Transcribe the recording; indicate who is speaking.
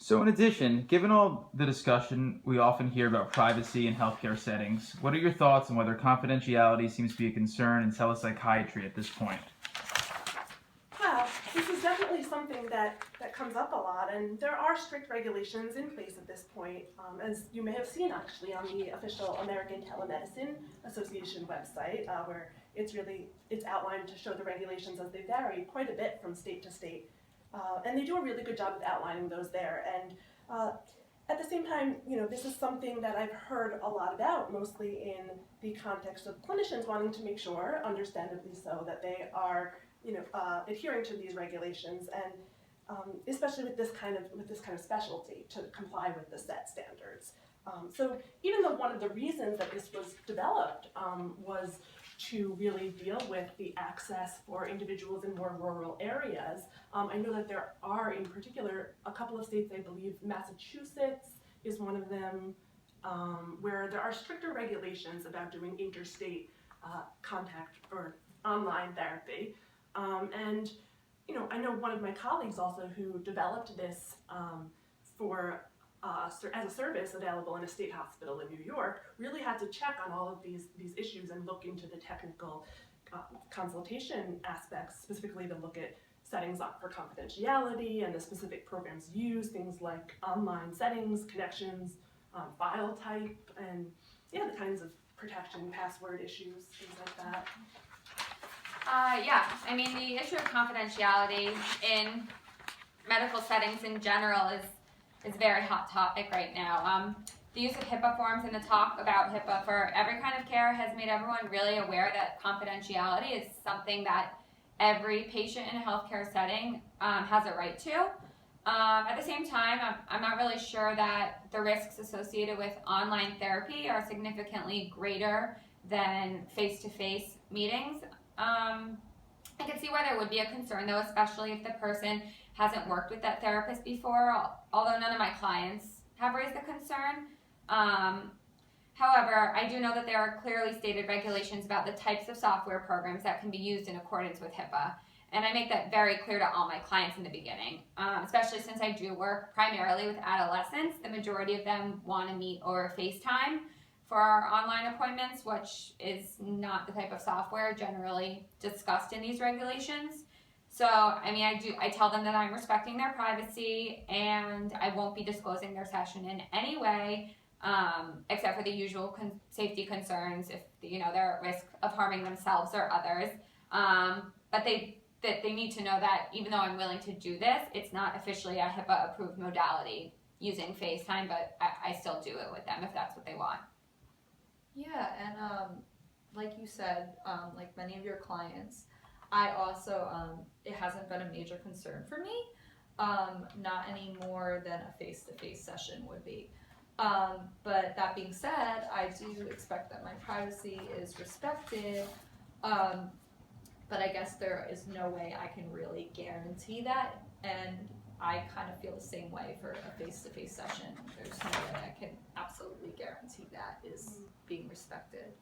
Speaker 1: So, in addition, given all the discussion we often hear about privacy in healthcare settings, what are your thoughts on whether confidentiality seems to be a concern in telepsychiatry at this point?
Speaker 2: Well, this is definitely something that comes up a lot, and there are strict regulations in place at this point, as you may have seen actually on the official American Telemedicine Association website, where it's outlined to show the regulations as they vary quite a bit from state to state, and they do a really good job of outlining those there. And at the same time, this is something that I've heard a lot about, mostly in the context of clinicians wanting to make sure, understandably so, that they are adhering to these regulations, and especially with this kind of specialty, to comply with the set standards. So even though one of the reasons that this was developed was to really deal with the access for individuals in more rural areas, I know that there are, in particular, a couple of states, I believe Massachusetts is one of them, where there are stricter regulations about doing interstate contact or online therapy. And I know one of my colleagues also who developed this as a service available in a state hospital in New York, really had to check on all of these issues and look into the technical consultation aspects, specifically to look at settings up for confidentiality and the specific programs used, things like online settings, connections, file type, and the kinds of protection, password issues, things like that.
Speaker 3: Yeah, I mean, the issue of confidentiality in medical settings in general is a very hot topic right now. The use of HIPAA forms and the talk about HIPAA for every kind of care has made everyone really aware that confidentiality is something that every patient in a healthcare setting has a right to. At the same time, I'm not really sure that the risks associated with online therapy are significantly greater than face-to-face meetings. I can see where there would be a concern, though, especially if the person hasn't worked with that therapist before, although none of my clients have raised the concern. However, I do know that there are clearly stated regulations about the types of software programs that can be used in accordance with HIPAA, and I make that very clear to all my clients in the beginning, especially since I do work primarily with adolescents. The majority of them want to meet over FaceTime for our online appointments, which is not the type of software generally discussed in these regulations. So, I mean, I tell them that I'm respecting their privacy and I won't be disclosing their session in any way, except for the usual safety concerns if, they're at risk of harming themselves or others. But they need to know that even though I'm willing to do this, it's not officially a HIPAA approved modality using FaceTime, but I still do it with them if that's what they want.
Speaker 4: Yeah, and like you said, like many of your clients, I also, it hasn't been a major concern for me, not any more than a face-to-face session would be. But that being said, I do expect that my privacy is respected, but I guess there is no way I can really guarantee that, and I kind of feel the same way for a face-to-face session. There's no way I can absolutely guarantee that is being respected.